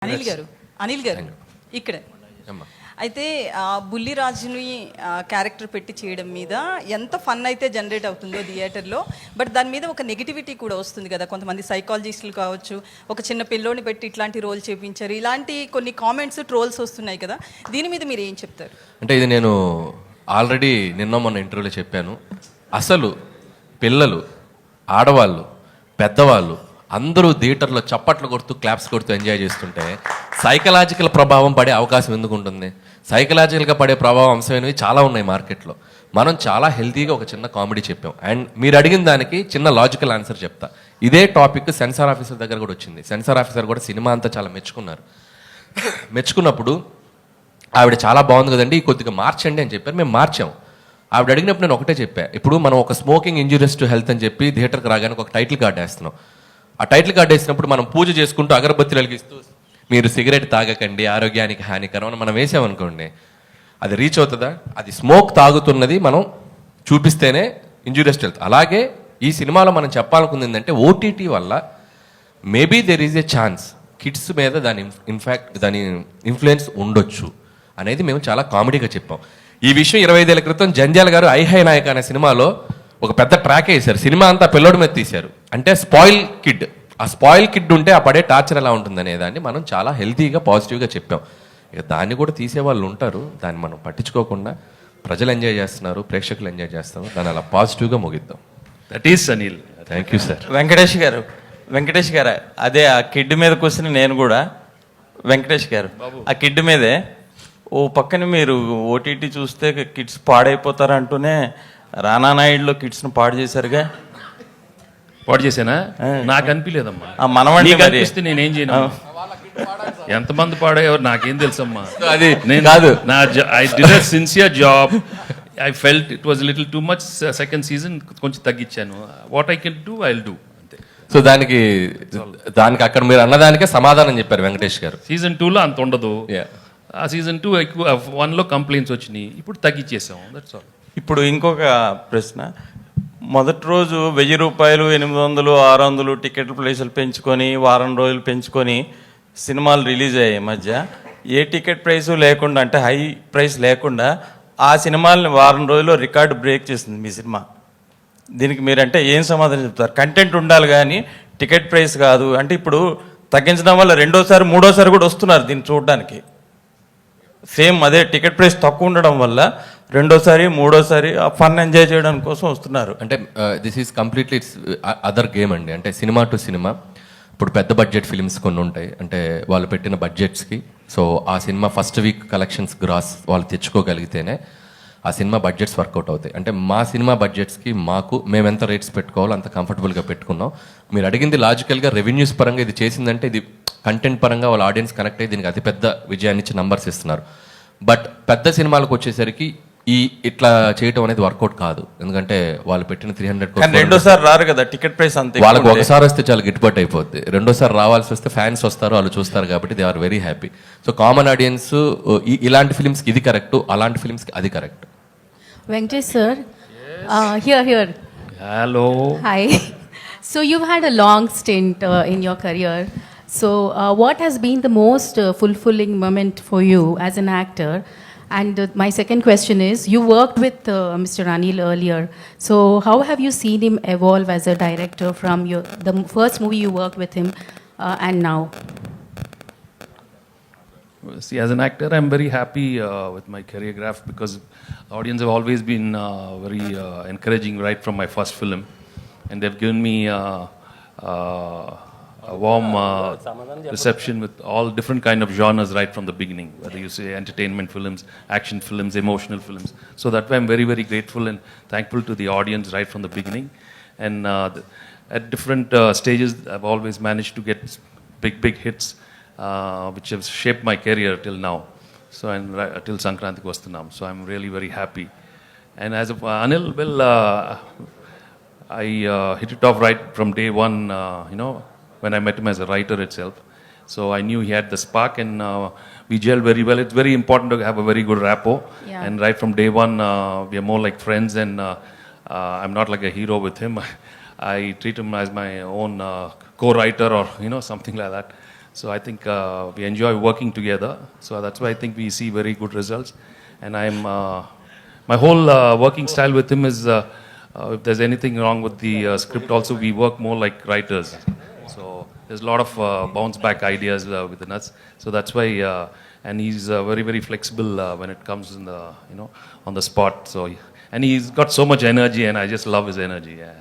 అనిల్ గారు ఇక్కడ అయితే బుల్లిరాజుని క్యారెక్టర్ పెట్టి చేయడం మీద ఎంత ఫన్ అయితే జనరేట్ అవుతుందో థియేటర్లో, బట్ దాని మీద ఒక నెగిటివిటీ కూడా వస్తుంది కదా. కొంతమంది సైకాలజిస్టులు కావచ్చు, ఒక చిన్న పిల్లోని పెట్టి ఇట్లాంటి రోల్ చేపించారు, ఇలాంటి కొన్ని కామెంట్స్ ట్రోల్స్ వస్తున్నాయి కదా. దీని మీద మీరు ఏం చెప్తారు? అంటే ఇది నేను ఆల్రెడీ మొన్న ఇంటర్వ్యూలో చెప్పాను. అసలు పిల్లలు, ఆడవాళ్ళు, పెద్దవాళ్ళు అందరూ థియేటర్లో చప్పట్లు కొడుతూ క్లాప్స్ కొడుతూ ఎంజాయ్ చేస్తుంటే సైకలాజికల్ ప్రభావం పడే అవకాశం ఎందుకు ఉంటుంది? సైకలాజికల్గా పడే ప్రభావం అంశమైనవి చాలా ఉన్నాయి మార్కెట్లో. మనం చాలా హెల్తీగా ఒక చిన్న కామెడీ చెప్పాం. అండ్ మీరు అడిగిన దానికి చిన్న లాజికల్ ఆన్సర్ చెప్తా. ఇదే టాపిక్ సెన్సార్ ఆఫీసర్ దగ్గర కూడా వచ్చింది. సెన్సార్ ఆఫీసర్ కూడా సినిమా అంతా చాలా మెచ్చుకున్నారు. మెచ్చుకున్నప్పుడు ఆవిడ చాలా బాగుంది కదండి, కొద్దిగా మార్చండి అని చెప్పారు. మేము మార్చాం. ఆవిడ అడిగినప్పుడు నేను ఒకటే చెప్పా, ఇప్పుడు మనం ఒక స్మోకింగ్ ఇంజూరియస్ టు హెల్త్ అని చెప్పి థియేటర్కి రాగానే ఒక టైటిల్ కార్డు వేస్తున్నాం. ఆ టైటిల్ కార్డు వేసినప్పుడు మనం పూజ చేసుకుంటూ అగరబత్తులు వెలిగిస్తూ మీరు సిగరెట్ తాగకండి, ఆరోగ్యానికి హానికరం అని మనం వేసామనుకోండి, అది రీచ్ అవుతుందా? అది స్మోక్ తాగుతున్నది మనం చూపిస్తేనే ఇంజూరియస్ టు హెల్త్. అలాగే ఈ సినిమాలో మనం చెప్పాలనుకుంది ఏంటంటే ఓటీటీ వల్ల maybe there is a chance kids మీద దాని దాని ఇన్ఫ్లుయెన్స్ ఉండొచ్చు అనేది మేము చాలా కామెడీగా చెప్పాం. ఈ విషయం 25 ఏళ్ల క్రితం జంధ్యాల గారు ఐహై నాయక్ అనే సినిమాలో ఒక పెద్ద ట్రాక్ వేశారు. సినిమా అంతా పిల్లోడి మీద తీశారు. అంటే స్పాయిల్ కిడ్, ఆ స్పాయిల్ కిడ్ ఉంటే ఆ పడే టార్చర్ ఎలా ఉంటుంది అనేదాన్ని మనం చాలా హెల్తీగా పాజిటివ్గా చెప్పాం. ఇక దాన్ని కూడా తీసేవాళ్ళు ఉంటారు, దాన్ని మనం పట్టించుకోకుండా ప్రజలు ఎంజాయ్ చేస్తున్నారు, ప్రేక్షకులు ఎంజాయ్ చేస్తారు, దాన్ని అలా పాజిటివ్గా ముగిద్దాం. That is Anil. Thank you sir. Venkatesh గారు అదే ఆ కిడ్ మీద కూర్చుని నేను కూడా వెంకటేష్ గారు ఆ కిడ్ మీదే ఓ పక్కన మీరు ఓటీటీ చూస్తే కిడ్స్ పాడైపోతారు అంటూనే రానా నాయుడులో కిడ్స్ను పాడు చేశారుగా. పాడు చేశానా? నాకు అనిపించలేదమ్మా. మనవాడిని అనిపిస్తే నేనేం చేయను. ఎంతమంది పాడేవారు నాకేం తెలుసమ్మా. అది నేను కాదు, I did a sincere job. I felt it was little too much. Second season కొంచెం తగ్గించాను. What I can do I will do. So దానికి అక్కడ మీరు అన్నదానికే సమాధానం చెప్పారు వెంకటేష్ గారు. సీజన్ 2లో అంత ఉండదు. ఆ సీజన్ 2 ఎక్కువ 1లో కంప్లైంట్స్ వచ్చినాయి, ఇప్పుడు తగ్గించేసాం. That's all. ఇప్పుడు ఇంకొక ప్రశ్న, మొదటి రోజు 1000 రూపాయలు, 800, 600 టికెట్ ప్రైసులు పెంచుకొని వారం రోజులు పెంచుకొని సినిమాలు రిలీజ్ అయ్యాయి. మధ్య ఏ టికెట్ ప్రైసు లేకుండా, అంటే హై ప్రైస్ లేకుండా ఆ సినిమాలని వారం రోజుల్లో రికార్డు బ్రేక్ చేసింది మీ సినిమా. దీనికి మీరంటే ఏం సమాధానం చెప్తారు? కంటెంట్ ఉండాలి కానీ టికెట్ ప్రైస్ కాదు అంటే. ఇప్పుడు తగ్గించడం వల్ల రెండోసారి మూడోసారి కూడా వస్తున్నారు దీన్ని చూడడానికి. సేమ్ అదే టికెట్ ప్రైస్ తక్కువ ఉండడం వల్ల రెండోసారి మూడోసారి ఆ ఫన్ ఎంజాయ్ చేయడం కోసం వస్తున్నారు. అంటే this is completely it's other game అండి. అంటే సినిమా టు సినిమా ఇప్పుడు పెద్ద బడ్జెట్ ఫిలిమ్స్ కొన్ని ఉంటాయి, అంటే వాళ్ళు పెట్టిన బడ్జెట్స్కి. సో ఆ cinema first week collections gross వాళ్ళు తెచ్చుకోగలిగితేనే ఆ సినిమా బడ్జెట్స్ వర్కౌట్ అవుతాయి. అంటే మా సినిమా బడ్జెట్స్కి మేము ఎంత రేట్స్ పెట్టుకోవాలో అంత కంఫర్టబుల్గా పెట్టుకున్నాం. మీరు అడిగింది లాజికల్గా రెవెన్యూస్ పరంగా ఇది చేసిందంటే ఇది కంటెంట్ పరంగా వాళ్ళ ఆడియన్స్ కనెక్ట్ అయ్యి దీనికి అతిపెద్ద విజయాన్ని ఇచ్చి నంబర్స్ ఇస్తున్నారు. బట్ పెద్ద సినిమాలకు వచ్చేసరికి ఇట్లా చేయటం అనేది వర్కౌట్ కాదు. ఎందుకంటే వాళ్ళు పెట్టిన 300 రెండోసారి రారు కదా టికెట్ ప్రైస్ అంతే. వాళ్ళకి ఒకసారి వస్తే చాలా గిట్టుబాటు అయిపోద్ది, రెండోసారి రావాల్సి వస్తే ఫ్యాన్స్ వస్తారు, వాళ్ళు చూస్తారు, కాబట్టి they are very happy. So common audience ఇలాంటి ఫిల్మ్స్కి ఇది కరెక్ట్, అలాంటి ఫిల్మ్స్కి అది correct. Venkatesh sir, here. Hello. Hi. So you've had a long stint in your career. So what has been the most fulfilling moment for you as an actor? And my second question is, you worked with Mr. Anil earlier. So how have you seen him evolve as a director from the first movie you worked with him and now? See, as an actor, I'm very happy with my choreograph because the audience have always been very encouraging right from my first film, and they've given me a warm reception with all different kind of genres right from the beginning, whether you say entertainment films, action films, emotional films. So that way I'm very, very grateful and thankful to the audience right from the beginning. And at different stages, I've always managed to get big hits, which have shaped my career till now. So and till Sankranti Vastanam. So I'm really very happy. And as of Anil, well, I hit it off right from day one, when I met him as a writer itself. So I knew he had the spark, and we gelled very well. It's very important to have a very good rapport. Yeah. And right from day one, we are more like friends, and I'm not like a hero with him. I treat him as my own co-writer or, something like that. So I think we enjoy working together. So that's why I think we see very good results. And my whole working style with him is, if there's anything wrong with the script also, we work more like writers. So there's a lot of bounce back ideas within us. So that's why, and he's very, very flexible when it comes in the, on the spot. So, and he's got so much energy, and I just love his energy. Yeah.